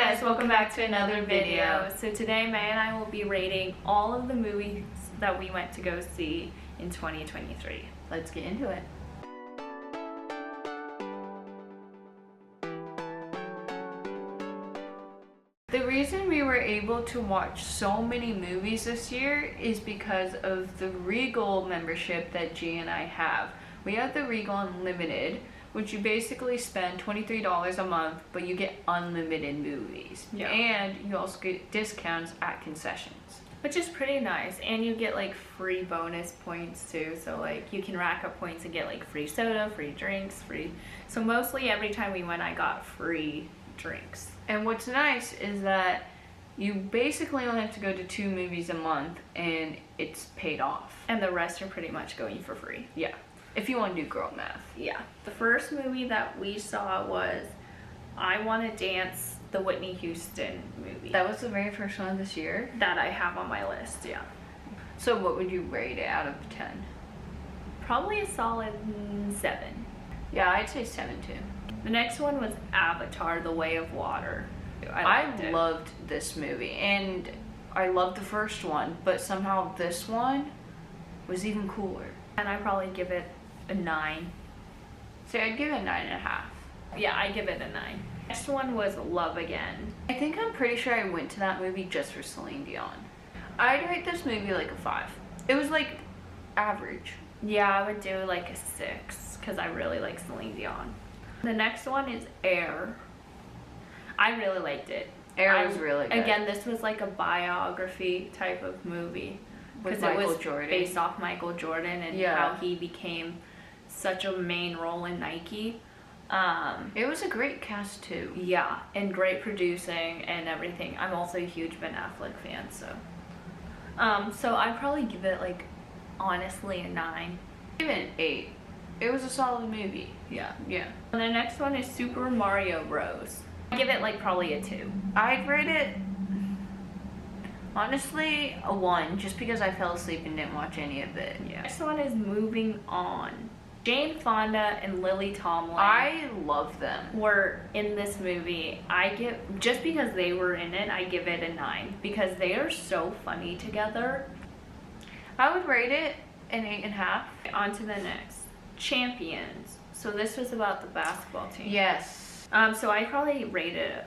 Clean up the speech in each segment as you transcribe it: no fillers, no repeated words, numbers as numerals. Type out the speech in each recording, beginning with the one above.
guys, welcome back to another video. So today May and I will be rating all of the movies that we went to go see in 2023. Let's get into it. The reason we were able to watch so many movies this year is because of the Regal membership that G and I have. We have the Regal Unlimited, which you basically spend $23 a month, but you get unlimited movies. Yeah. And you also get discounts at concessions. Which is pretty nice, and you get like free bonus points too, so like you can rack up points and get like free soda, free drinks, so mostly every time we went I got free drinks. And what's nice is that you basically only have to go to 2 movies a month and it's paid off. And the rest are pretty much going for free. Yeah. If you want to do girl math. Yeah. The first movie that we saw was I Wanna Dance, the Whitney Houston movie. That was the very first one this year? That I have on my list, yeah. So what would you rate it out of 10? Probably a solid 7. Yeah, I'd say 7 too. The next one was Avatar, The Way of Water. I loved this movie, and I loved the first one, but somehow this one was even cooler. And I'd probably give it a 9. So I'd give it a 9.5. Yeah, I give it a 9. Next one was Love Again. I think I'm pretty sure I went to that movie just for Celine Dion. I'd rate this movie like a 5. It was like average. Yeah, I would do like a 6 because I really like Celine Dion. The next one is Air. I really liked it. Air was really good. Again, this was like a biography type of movie. With Because it Michael was Jordan. based off Michael Jordan and how he became such a main role in Nike. It was a great cast too. Yeah, and great producing and everything. I'm also a huge Ben Affleck fan, so. So I'd probably give it like, honestly, a 9. Give it an 8. It was a solid movie. Yeah. Yeah. And the next one is Super Mario Bros. I give it like probably a 2. I'd rate it, honestly, a 1, just because I fell asleep and didn't watch any of it. Yeah. Next one is Moving On. Jane Fonda and Lily Tomlin. I love them. Were in this movie. Just because they were in it, I give it a 9 because they are so funny together. I would rate it an 8.5. On to the next. Champions. So this was about the basketball team. Yes. So I probably rate it,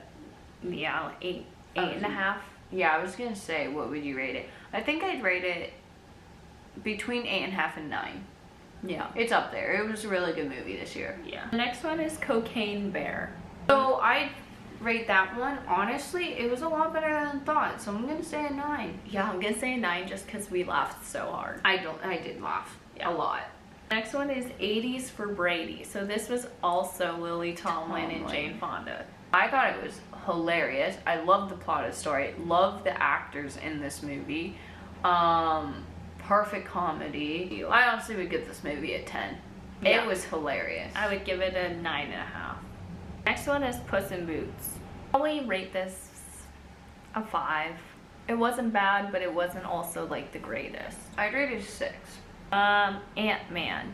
8.5. Yeah, I was gonna say, what would you rate it? I think I'd rate it between 8.5 and 9. Yeah. It's up there. It was a really good movie this year. Yeah. The next one is Cocaine Bear. So I'd rate that one. Honestly, it was a lot better than I thought. So I'm gonna say a 9. Yeah, I'm gonna say a 9 just because we laughed so hard. I did laugh a lot. Next one is 80s for Brady. So this was also Lily Tomlin and Jane Fonda. I thought it was hilarious. I loved the plot of the story. Loved the actors in this movie. Perfect comedy. I honestly would give this movie a 10. Yeah. It was hilarious. I would give it a 9.5. Next one is Puss in Boots. Probably rate this a 5. It wasn't bad, but it wasn't also like the greatest. I'd rate it a 6. Ant-Man.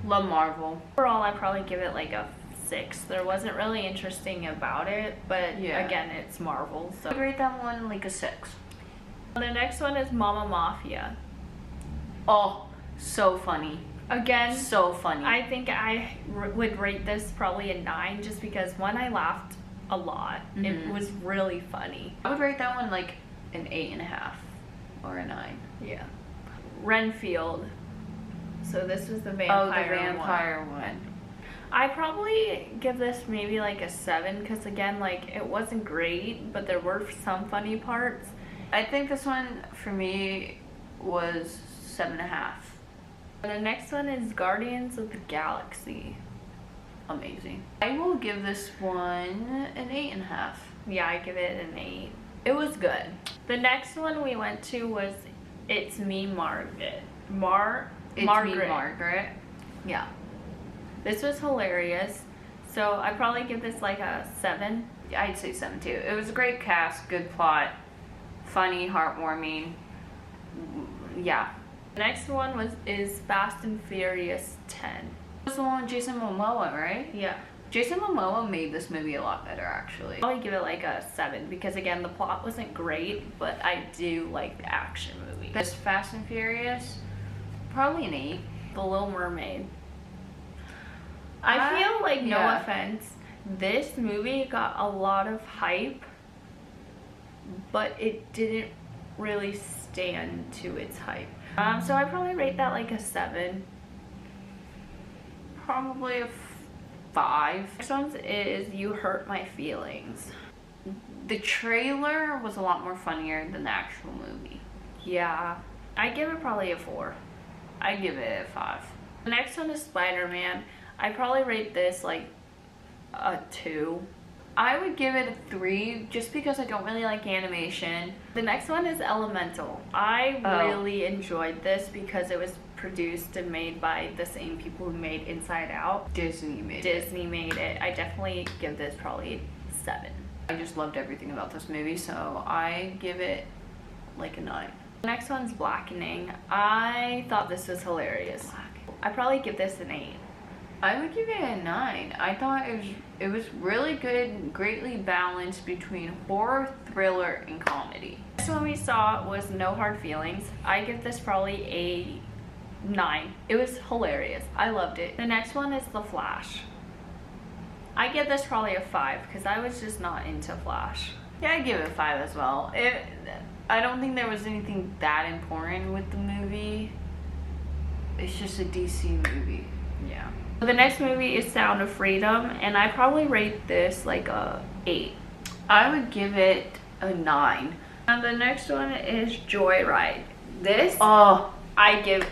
Love Marvel. Overall, I'd probably give it like a 6. There wasn't really interesting about it, but again, it's Marvel, so. I'd rate that one like a 6. The next one is Mama Mafia. Oh, so funny. Again, so funny. I think I would rate this probably a 9 just because one, I laughed a lot. It was really funny. I would rate that one like an 8.5 or a 9. Yeah. Renfield. So this was the vampire one. I probably give this maybe like a 7 because again, like it wasn't great, but there were some funny parts. I think this one for me was 7.5. And the next one is Guardians of the Galaxy. Amazing. I will give this one an 8.5. Yeah, I give it an 8. It was good. The next one we went to was It's Me, Margaret. Margaret. Yeah. This was hilarious. So I'd probably give this like a 7. I'd say 7 too. It was a great cast, good plot, funny, heartwarming. Yeah. The next one is Fast and Furious 10. It was the one with Jason Momoa, right? Yeah. Jason Momoa made this movie a lot better, actually. I'll probably give it like a 7 because again, the plot wasn't great, but I do like the action movie. This Fast and Furious, probably an 8. The Little Mermaid. I feel like, no offense, this movie got a lot of hype, but it didn't really stand to its hype. So I probably rate that like a 7. Probably a 5. Next one is You Hurt My Feelings. The trailer was a lot more funnier than the actual movie. Yeah, I give it probably a 4. I give it a 5. The next one is Spider-Man. I probably rate this like a 2. I would give it a 3 just because I don't really like animation. The next one is Elemental. I really enjoyed this because it was produced and made by the same people who made Inside Out. Disney made it. I definitely give this probably 7. I just loved everything about this movie, so I give it like a 9. The next one's Blackening. I thought this was hilarious. I probably give this an 8. I would give it a 9. I thought it was really good, greatly balanced between horror, thriller, and comedy. The next one we saw was No Hard Feelings. I give this probably a 9. It was hilarious. I loved it. The next one is The Flash. I give this probably a 5 because I was just not into Flash. Yeah, I give it a 5 as well. I don't think there was anything that important with the movie. It's just a DC movie. Yeah. The next movie is Sound of Freedom, and I probably rate this like a 8. I would give it a 9. And the next one is Joyride. This, I give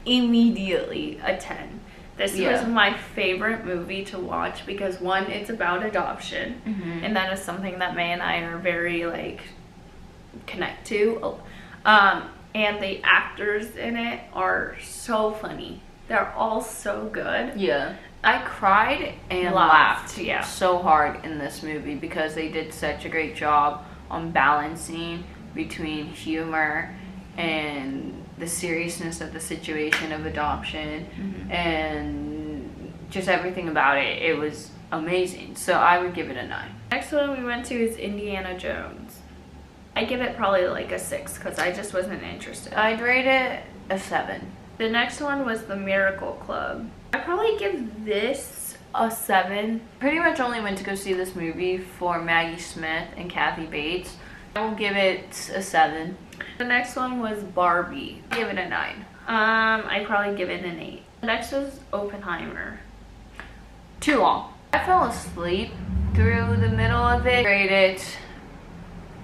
immediately a 10. This was my favorite movie to watch because one, it's about adoption, and that is something that May and I are very like connect to. And the actors in it are so funny. They're all so good. Yeah. I cried and laughed so hard in this movie because they did such a great job on balancing between humor and the seriousness of the situation of adoption and just everything about it. It was amazing. So I would give it a 9. Next one we went to is Indiana Jones. I give it probably like a 6 because I just wasn't interested. I'd rate it a 7. The next one was The Miracle Club. I probably give this a 7. Pretty much only went to go see this movie for Maggie Smith and Kathy Bates. I will give it a 7. The next one was Barbie. I give it a 9. I'd probably give it an 8. The next was Oppenheimer. Too long. I fell asleep through the middle of it. Rate it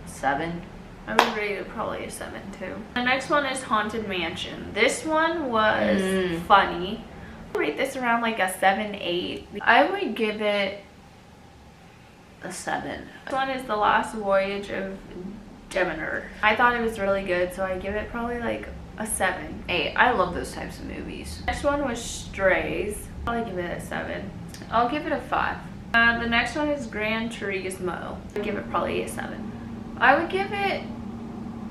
7. I would rate it probably a 7 too. The next one is Haunted Mansion. This one was funny. I rate this around like a 7, 8. I would give it a 7. This one is The Last Voyage of Demeter. I thought it was really good, so I give it probably like a 7. 8. I love those types of movies. Next one was Strays. I'll probably give it a 7. I'll give it a 5. The next one is Gran Turismo. I'd give it probably a 7. I would give it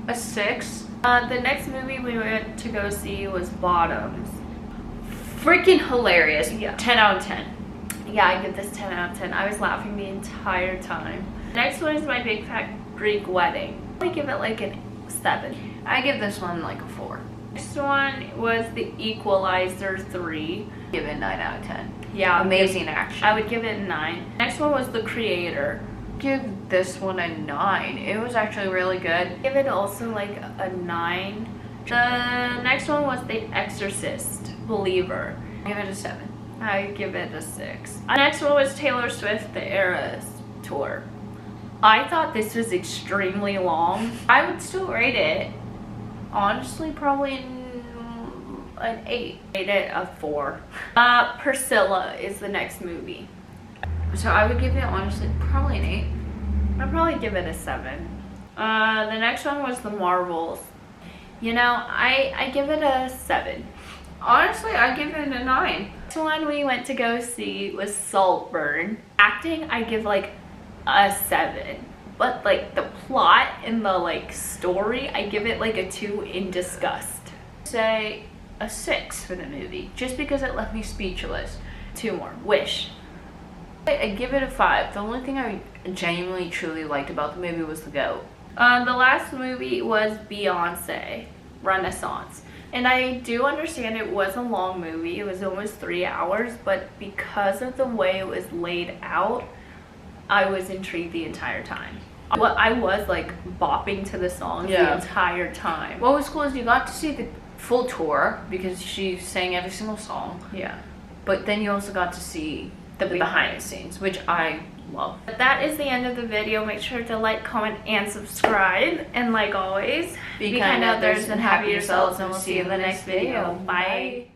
a 6. The next movie we went to go see was Bottoms. Freaking hilarious. Yeah. 10 out of 10. Yeah, I give this 10 out of 10. I was laughing the entire time. Next one is My Big Fat Greek Wedding. I give it like a 7. I give this one like a 4. Next one was The Equalizer 3. Give it 9 out of 10. Yeah. Amazing action. I would give it a 9. Next one was The Creator. Give this one a 9. It was actually really good. Give it also like a 9. The next one was The Exorcist Believer. Give it a 7. I give it a 6. The next one was Taylor Swift The Eras Tour. I thought this was extremely long. I would still rate it, honestly, probably an 8. Rate it a 4. Priscilla is the next movie. So I would give it, honestly, probably an 8. I'd probably give it a 7. The next one was The Marvels. You know, I give it a 7. Honestly, I'd give it a 9. The one we went to go see was Saltburn. Acting, I give like a 7. But like the plot and the like story, I give it like a 2 in disgust. Say a 6 for the movie, just because it left me speechless. 2 more. Wish. I give it a 5. The only thing I genuinely truly liked about the movie was the goat. The last movie was Beyonce, Renaissance. And I do understand it was a long movie. It was almost 3 hours, but because of the way it was laid out, I was intrigued the entire time. Well, I was like bopping to the songs the entire time. What was cool is you got to see the full tour because she sang every single song. Yeah. But then you also got to see the behind the scenes, which I love. But that is the end of the video. Make sure to like, comment, and subscribe. And like always, be kind to others and happy yourselves, and we'll see you in the next video. Bye.